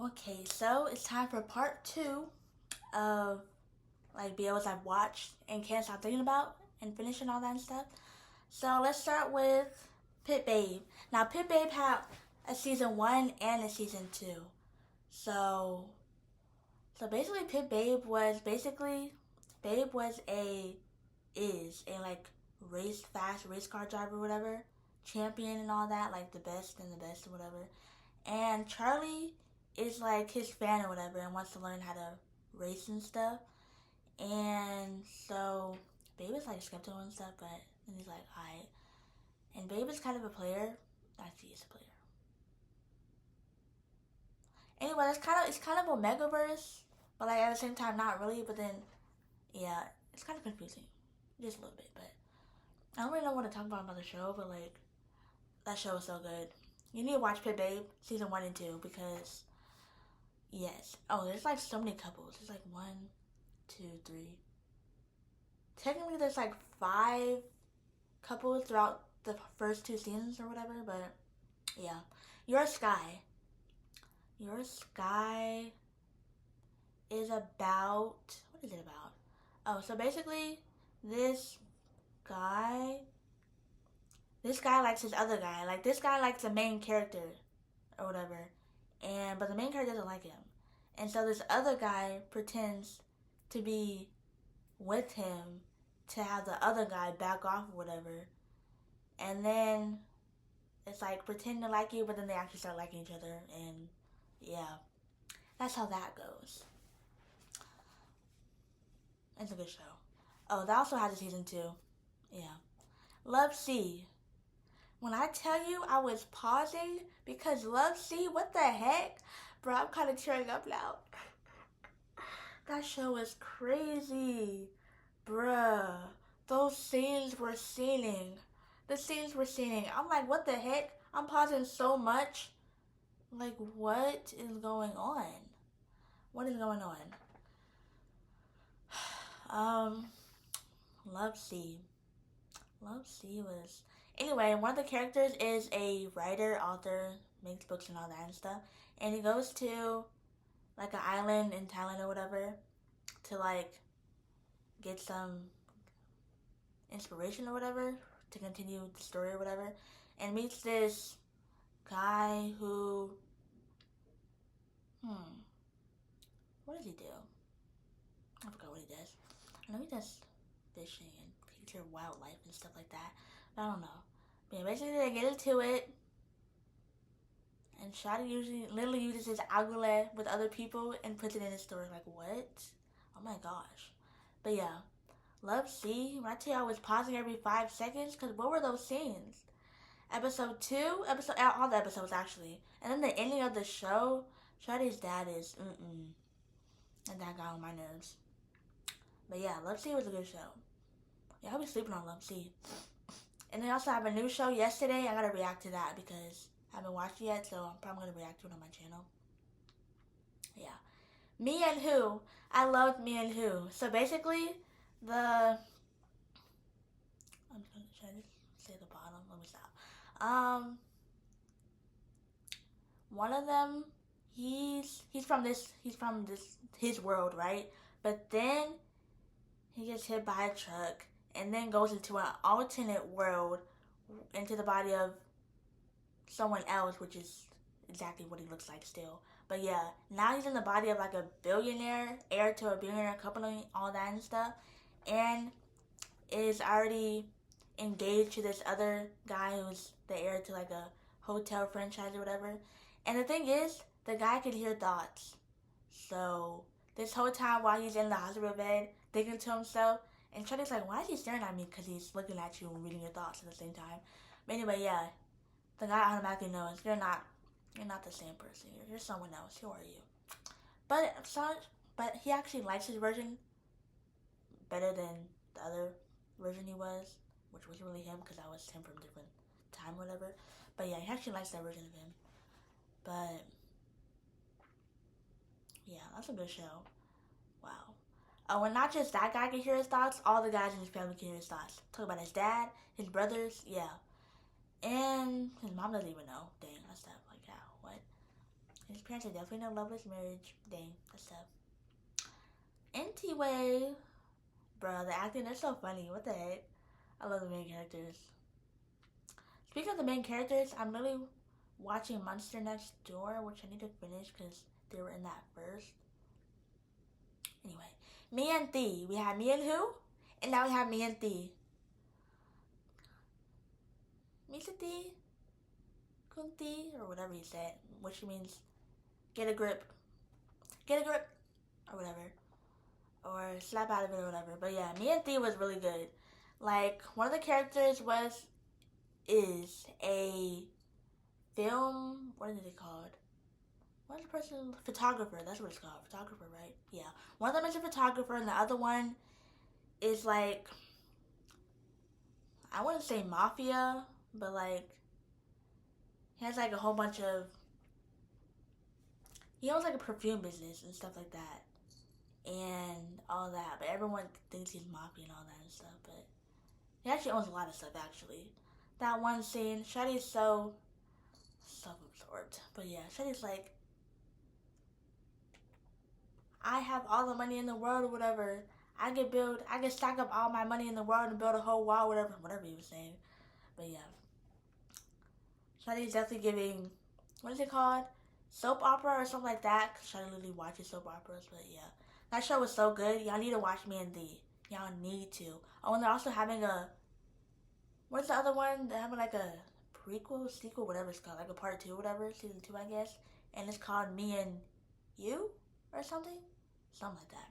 Okay, so it's time for part two of like BLs I've watched and can't stop thinking about and finishing all that and stuff. So let's start with Pit Babe. Now Pit Babe had a season one and a season two. So so basically Babe was a is a like fast race car driver or whatever, champion and all that, like the best and the best or whatever. And Charlie is like his fan or whatever and wants to learn how to race and stuff. And so Babe is like skeptical and stuff, but then he's like, alright. And Babe is kind of a player. Actually, he's a player. Anyway, it's kind of Omegaverse, but like at the same time not really. But then yeah, it's kind of confusing, just a little bit. But I don't really know what to talk about the show, but like that show is so good. You need to watch Pit Babe season one and two because yes. Oh, there's like so many couples. There's like one, two, three. Technically, there's like five couples throughout the first two seasons or whatever, but yeah. Your Sky. Your Sky is about. What is it about? Oh, so basically, this guy. This guy likes his other guy. Like, this guy likes the main character or whatever. But the main character doesn't like him. And so this other guy pretends to be with him to have the other guy back off or whatever. And then it's like pretend to like you, but then they actually start liking each other. And yeah, that's how that goes. It's a good show. Oh, that also has a season two. Yeah. Love C. When I tell you I was pausing because Love C, what the heck? Bro, I'm kind of tearing up now. That show is crazy. Bruh. Those scenes were scening. The scenes were scening. I'm like, what the heck? I'm pausing so much. Like, what is going on? What is going on? Um, Love C. Love C was. Anyway, one of the characters is a writer, author, makes books and all that and stuff. And he goes to like an island in Thailand or whatever to like get some inspiration or whatever to continue the story or whatever. And meets this guy who. What does he do? I forgot what he does. I know he does fishing and future wildlife and stuff like that. But I don't know. But yeah, basically they get into it, and Shadi usually literally uses his agule with other people and puts it in his story. Like what? Oh my gosh. But yeah, Love C. When I tell you I was pausing every 5 seconds, cause what were those scenes? Episode two, all the episodes actually, and then the ending of the show. Shadi's dad is and that got on my nerves. But yeah, Love C was a good show. Yeah, I'll be sleeping on Love C. And they also have a new show yesterday. I gotta react to that because I haven't watched it yet, so I'm probably gonna react to it on my channel. Yeah. Me and Who. I loved Me and Who. So basically, the. Should I just say the bottom? Let me stop. One of them, he's from this his world, right? But then he gets hit by a truck and then goes into an alternate world into the body of someone else, which is exactly what he looks like still. But yeah, now he's in the body of like a billionaire, heir to a billionaire company, all that and stuff, and is already engaged to this other guy who's the heir to like a hotel franchise or whatever. And the thing is, the guy could hear thoughts. So this whole time while he's in the hospital bed, thinking to himself, and Charlie's like, why is he staring at me? Because he's looking at you and reading your thoughts at the same time. But anyway, yeah, the guy automatically knows you're not the same person. You're someone else. Who are you? But he actually likes his version better than the other version he was, which wasn't really him because I was him from a different time, or whatever. But yeah, he actually likes that version of him. But yeah, that's a good show. Wow. Oh, and not just that guy can hear his thoughts, all the guys in his family can hear his thoughts. Talk about his dad, his brothers, yeah. And his mom doesn't even know. Dang, that's that. Like, how? What? His parents are definitely in a loveless marriage. Dang, that's tough. Anyway, bro, the acting is so funny. What the heck? I love the main characters. Speaking of the main characters, I'm really watching Monster Next Door, which I need to finish because they were in that first. Anyway, me and Thee. We have me and who? And now we have me and Thee. Misa Thee? Kunti? Or whatever you said. Which means get a grip. Get a grip. Or whatever. Or slap out of it or whatever. But yeah, me and Thee was really good. Like, one of the characters is a film, what is it called? What is the person? Photographer, that's what it's called. Photographer, right? Yeah. One of them is a photographer and the other one is like, I wouldn't say mafia, but like, he has like a whole bunch of, he owns like a perfume business and stuff like that. And all that, but everyone thinks he's mafia and all that and stuff, but he actually owns a lot of stuff actually. That one scene, Shuddy's so self-absorbed. But yeah, Shuddy's like, I have all the money in the world or whatever. I can stack up all my money in the world and build a whole wall, whatever he was saying. But yeah. Shuddy's definitely giving, what is it called? Soap opera or something like that. Cause Shuddy literally watches soap operas, but yeah. That show was so good. Y'all need to watch Me and Thee. Y'all need to. Oh, and they're also having what's the other one? They're having like a prequel, sequel, whatever it's called. Like a part 2, whatever. Season 2, I guess. And it's called Me and You? Or something? Something like that.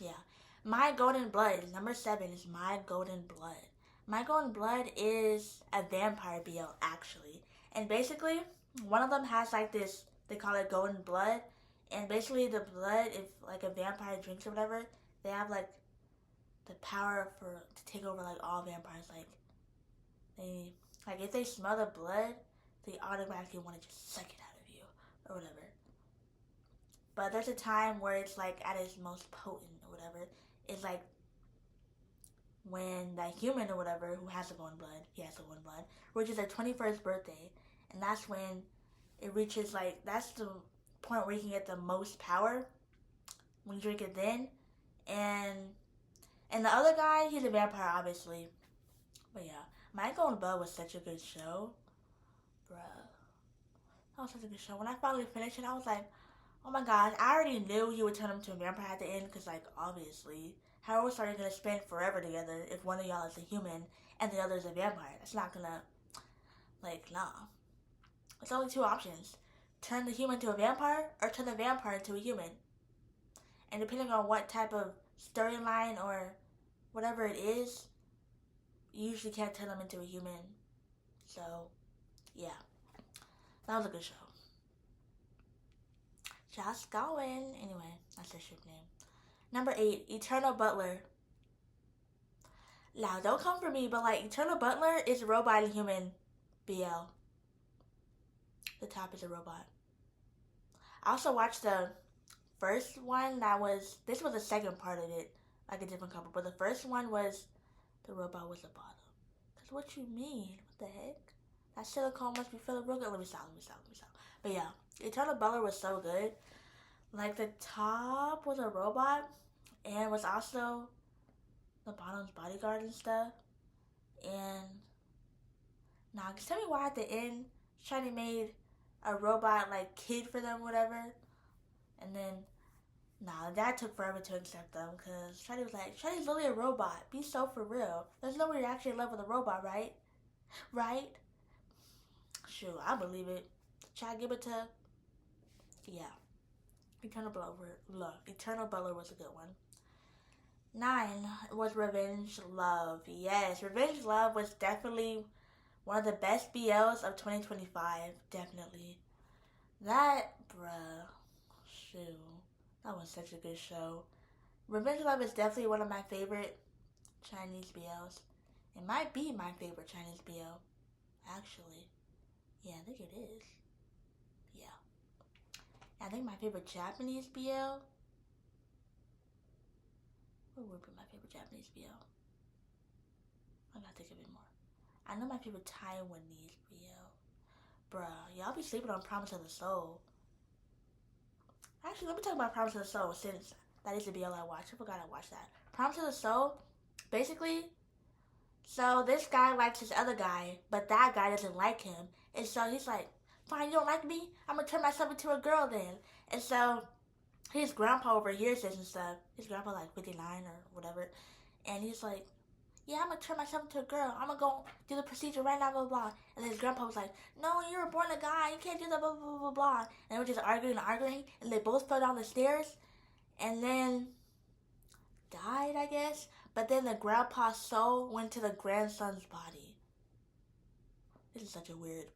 Yeah. My Golden Blood, number 7 is My Golden Blood. My Golden Blood is a vampire BL, actually. And basically, one of them has like this, they call it Golden Blood. And basically the blood, if like a vampire drinks or whatever, they have like the power to take over like all vampires. Like if they smell the blood, they automatically want to just suck it out of you or whatever. But there's a time where it's like at its most potent or whatever. It's like when that human or whatever who has the golden blood, he has the golden blood, reaches their 21st birthday. And that's when it reaches like, that's the point where you can get the most power when you drink it then. And the other guy, he's a vampire obviously. But yeah, My Golden Blood was such a good show. Bruh. That was such a good show. When I finally finished it, I was like, oh my gosh, I already knew he would turn into a vampire at the end because, like, obviously, how else are they going to spend forever together if one of y'all is a human and the other is a vampire? That's not going to, like, nah. There's only 2 options. Turn the human to a vampire or turn the vampire into a human. And depending on what type of storyline or whatever it is, you usually can't turn them into a human. So, yeah. That was a good show. Just going. Anyway, that's their ship name. Number 8, Eternal Butler. Now, don't come for me, but like, Eternal Butler is a robot and human BL. The top is a robot. I also watched the first one this was the second part of it, like a different couple, but the first one was, the robot was the bottom. That's what you mean, what the heck? That silicone must be feeling real good. Let me stop. But yeah, Eternal Butler was so good. Like, the top was a robot, and was also the bottom's bodyguard and stuff. And, nah, just tell me why at the end, Shiny made a robot, like, kid for them, whatever. And then, nah, that took forever to accept them, because Shiny was like, Shiny's literally a robot. Be so for real. There's no way you're actually in love with a robot, right? Right? Shoot, I believe it. Should I give it to, yeah. Eternal Butler was a good one. 9 was Revenge Love. Yes, Revenge Love was definitely one of the best BLs of 2025. Definitely. That, bruh, shoot, that was such a good show. Revenge Love is definitely one of my favorite Chinese BLs. It might be my favorite Chinese BL, actually. Yeah, I think it is. Yeah. I think my favorite Japanese BL. What would be my favorite Japanese BL? I gotta think of it more. I know my favorite Taiwanese BL. Bruh, y'all be sleeping on Promise of the Soul. Actually, let me talk about Promise of the Soul since that is the BL I watched. I forgot I watched that. Promise of the Soul, basically, so this guy likes this other guy, but that guy doesn't like him. And so he's like, fine, you don't like me? I'm gonna turn myself into a girl then. And so his grandpa overhears this and stuff. His grandpa like 59 or whatever. And he's like, yeah, I'm gonna turn myself into a girl. I'm gonna go do the procedure right now, blah, blah, blah. And then his grandpa was like, no, you were born a guy. You can't do that, blah, blah, blah, blah, blah. And they were just arguing and arguing. And they both fell down the stairs. And then died, I guess. But then the grandpa's soul went to the grandson's body. This is such a weird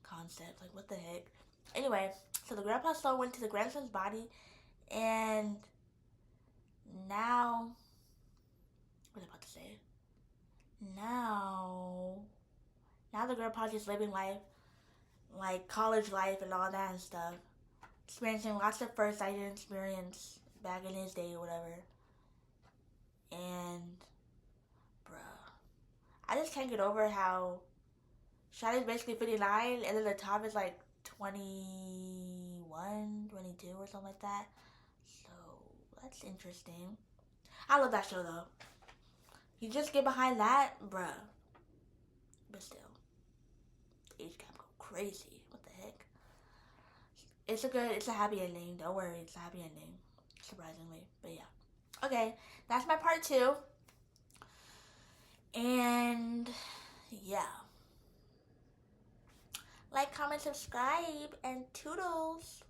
concept. Like, what the heck? Anyway, so the grandpa's soul went to the grandson's body. And now, what was I about to say? Now the grandpa's just living life, like college life and all that and stuff. Experiencing lots of firsts I didn't experience back in his day or whatever. And, bruh, I just can't get over how Shadi's basically 59 and then the top is like 21, 22 or something like that. So, that's interesting. I love that show though. You just get behind that, bruh. But still, the age gap go crazy. What the heck? It's a happy ending. Don't worry, it's a happy ending. Surprisingly, but yeah. Okay, that's my part 2. And yeah. Like, comment, subscribe, and toodles.